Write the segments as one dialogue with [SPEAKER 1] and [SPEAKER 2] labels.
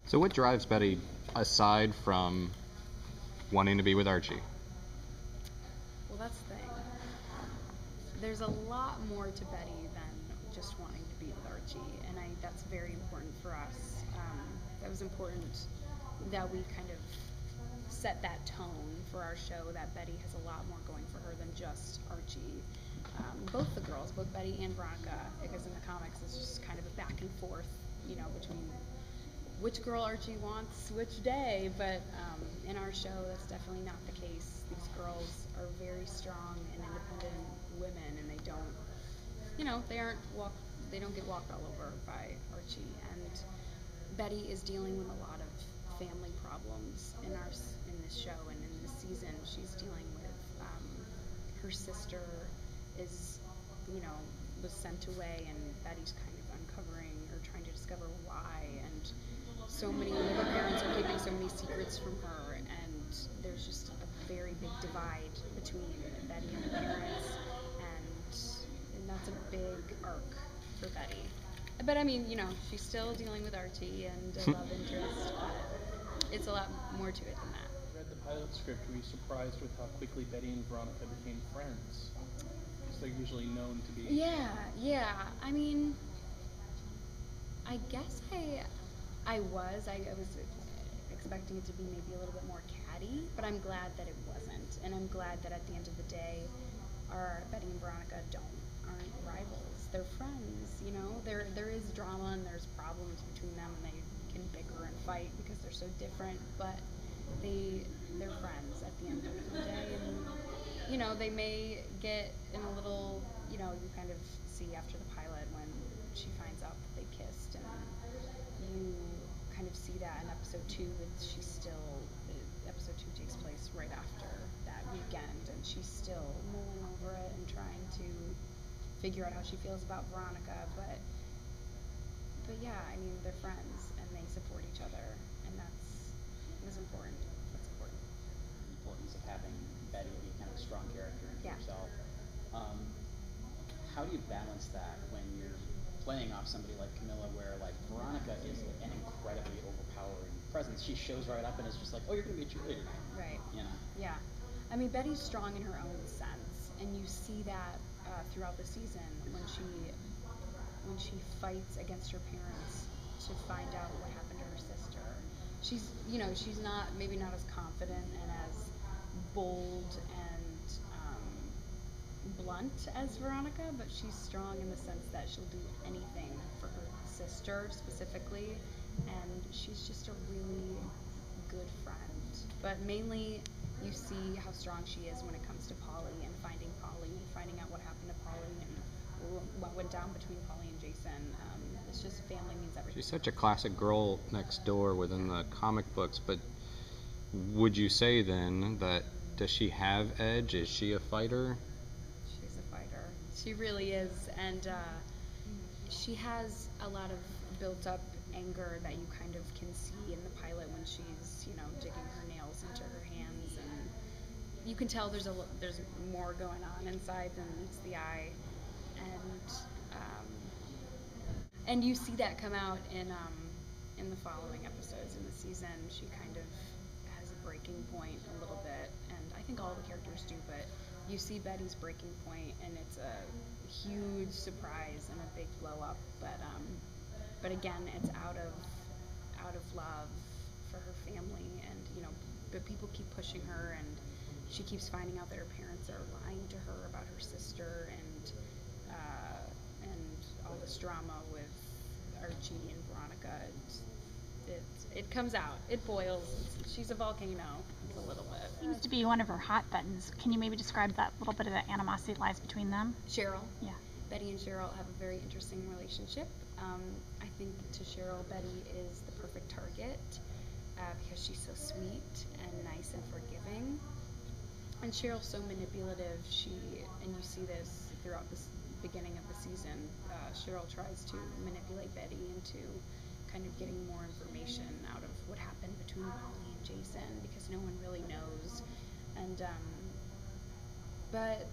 [SPEAKER 1] So what drives Betty aside from wanting to be with Archie?
[SPEAKER 2] Well, that's the thing. There's a lot more to Betty than just wanting to be with Archie, and that's very important for us. That was important that we kind of set that tone for our show, that Betty has a lot more going for her than just Archie. Both the girls, both Betty and Veronica, because in the comics it's just kind of a back and forth, between which girl Archie wants which day, but in our show that's definitely not the case. These girls are very strong and independent women, and they don't get walked all over by Archie. And Betty is dealing with a lot of family problems in this show and in this season. She's dealing with her sister was sent away, and Betty's kind of uncovering or trying to discover why. And so many of her parents are keeping so many secrets from her, and there's just a very big divide between Betty and her parents, and that's a big arc for Betty. But I mean, she's still dealing with Archie and a love interest, but it's a lot more to it than that.
[SPEAKER 3] I read the pilot script. Were you surprised with how quickly Betty and Veronica became friends? Because they're usually known to be...
[SPEAKER 2] Yeah. I mean, I guess I was expecting it to be maybe a little bit more catty, but I'm glad that it wasn't. And I'm glad that at the end of the day, Betty and Veronica aren't rivals. They're friends, There is drama and there's problems between them, and they can bicker and fight because they're so different, but they're friends at the end of the day. And they may get in a little, you kind of see after the pilot when she finds out that they kissed, and you kind of see that in episode 2. Episode 2 takes place right after that weekend, and she's still mulling over it and trying to figure out how she feels about Veronica, but yeah, I mean, they're friends and they support each other, and that's important. That's important.
[SPEAKER 4] The importance of having Betty be kind of a strong character in herself. How do you balance that when you're playing off somebody like Camila, where like Veronica is an incredibly overpowering presence? She shows right up and is just like, oh, you're gonna be a cheerleader now.
[SPEAKER 2] Right. Yeah. I mean, Betty's strong in her own sense, and you see that throughout the season when she fights against her parents to find out what happened to her sister. She's maybe not as confident and as bold and blunt as Veronica, but she's strong in the sense that she'll do anything for her sister specifically, and she's just a really good friend. But mainly you see how strong she is when it comes to Polly and finding out what happened to Polly and what went down between Polly and Jason. It's just family means everything.
[SPEAKER 1] She's such a classic girl next door within the comic books, but would you say then that, does she have edge? Is she a fighter?
[SPEAKER 2] She's a fighter. She really is, and she has a lot of built-up anger that you kind of can see in the pilot when she's, digging her nails into her hands, and you can tell there's more going on inside than meets the eye, and you see that come out in the following episodes in the season. She kind of has a breaking point a little bit, and I think all the characters do, but you see Betty's breaking point, and it's a huge surprise and a big blow up, but again, it's out of love for her family, and but people keep pushing her, and she keeps finding out that her parents are lying to her about her sister, and all this drama with Archie and Veronica. It comes out. It boils. She's a volcano a little bit.
[SPEAKER 5] Seems to be one of her hot buttons. Can you maybe describe that little bit of the animosity that lies between them?
[SPEAKER 2] Cheryl.
[SPEAKER 5] Yeah.
[SPEAKER 2] Betty and Cheryl have a very interesting relationship. I think to Cheryl, Betty is the perfect target because she's so sweet and nice and forgiving. And Cheryl's so manipulative. And you see this throughout this beginning of the season. Cheryl tries to manipulate Betty into kind of getting more information out of what happened between Polly and Jason, because no one really knows. And but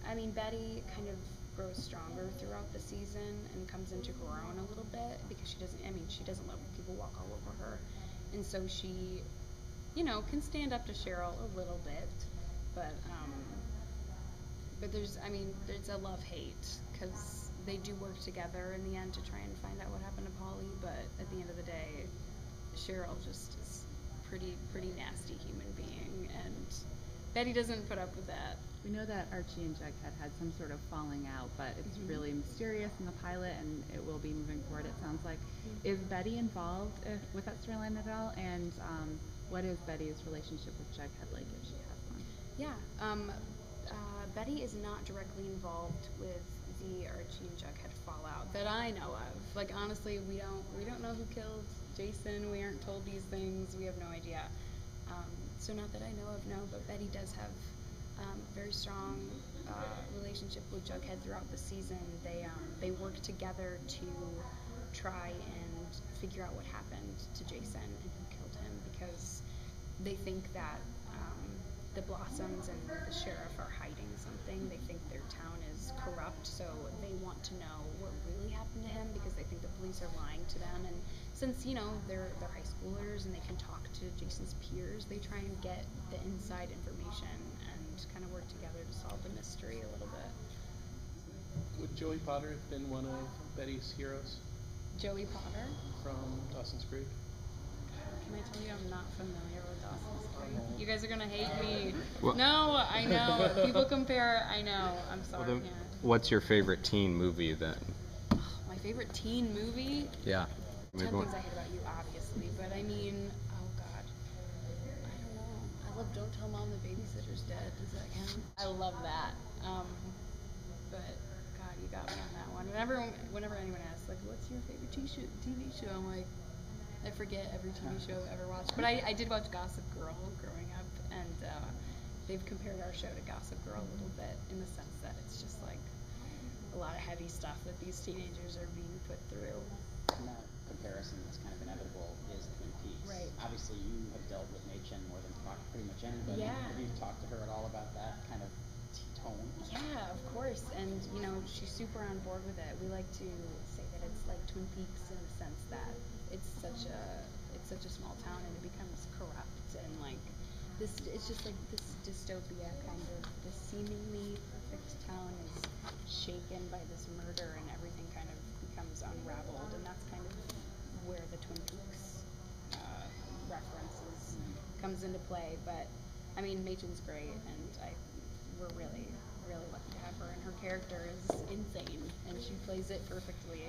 [SPEAKER 2] I mean, Betty kind of grows stronger throughout the season and comes into her own a little bit, because she doesn't let people walk all over her. And so she, can stand up to Cheryl a little bit, but there's a love-hate, because they do work together in the end to try and find out what happened to Polly, but at the end of the day, Cheryl just is pretty nasty human being, and Betty doesn't put up with that.
[SPEAKER 6] We know that Archie and Jughead had some sort of falling out, but it's really mysterious in the pilot, and it will be moving forward, it sounds like. Is Betty involved with that storyline at all? And what is Betty's relationship with Jughead like, if she has one?
[SPEAKER 2] Yeah, Betty is not directly involved with the Archie and Jughead fallout that I know of. Like, honestly, we don't know who killed Jason. We aren't told these things. We have no idea. So not that I know of, no, but Betty does have very strong relationship with Jughead throughout the season. They work together to try and figure out what happened to Jason and who killed him, because they think that the Blossoms and the sheriff are hiding something. They think their town is corrupt, so they want to know what really happened to him, because they think the police are lying to them. And since they're high schoolers and they can talk to Jason's peers, they try and get the inside information and kind of work together to solve the mystery a little bit.
[SPEAKER 3] Would Joey Potter have been one of Betty's heroes
[SPEAKER 2] Joey Potter?
[SPEAKER 3] from Dawson's Creek?
[SPEAKER 2] Can I tell you I'm not familiar with Dawson's Creek? You guys are gonna hate me.
[SPEAKER 1] Well-
[SPEAKER 2] No, I know. People compare. I know. I'm sorry.
[SPEAKER 1] Well, then,
[SPEAKER 2] Yeah.
[SPEAKER 1] what's your favorite teen movie then?
[SPEAKER 2] My favorite teen movie?
[SPEAKER 1] Yeah.
[SPEAKER 2] 10 Things I Hate About You, obviously. But I mean, oh god, I don't know. I love Don't Tell Mom the Babysitter's Dead. Does that count? I love that. But god, you got me on that one. Whenever anyone asks, like, what's your favorite TV show? I'm like, I forget every TV show I've ever watched. But I did watch Gossip Girl growing up, and they've compared our show to Gossip Girl a little bit, in the sense that it's just like a lot of heavy stuff that these teenagers are being put through.
[SPEAKER 4] And that comparison that's kind of inevitable is Twin Peaks.
[SPEAKER 2] Right.
[SPEAKER 4] Obviously, you have dealt with Mädchen more than pretty much anybody.
[SPEAKER 2] Yeah.
[SPEAKER 4] Have you talked to her at all about that kind of tone?
[SPEAKER 2] Yeah, of course, and she's super on board with it. We like to say that it's like Twin Peaks in the sense that it's such a small town, and it becomes corrupt, and like it's just like this dystopia kind of. This seemingly perfect town is shaken by this murder, and everything kind of becomes unraveled, and that's kind of where the Twin Peaks references comes into play. But I mean, Mädchen's great, and we're really lucky to have her, and her character is insane, and she plays it perfectly.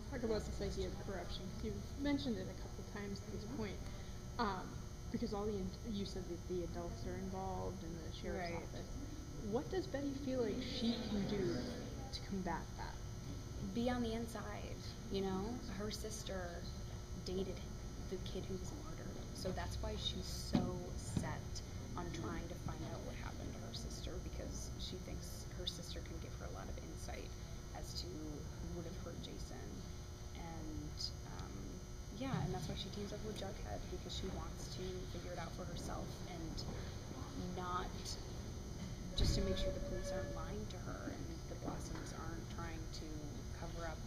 [SPEAKER 7] Talk about this idea of corruption. You've mentioned it a couple times at this point, because you said that the adults are involved in the sheriff's
[SPEAKER 2] Right.
[SPEAKER 7] office. What does Betty feel like she can do to combat that?
[SPEAKER 2] Be on the inside, Her sister dated the kid who was murdered, so that's why she's so set on trying to find out what happened to her sister, because she thinks her sister can give her a lot of insight as to who would have hurt Jason. And that's why she teams up with Jughead, because she wants to figure it out for herself, and not just to make sure the police aren't lying to her and the Blossoms aren't trying to cover up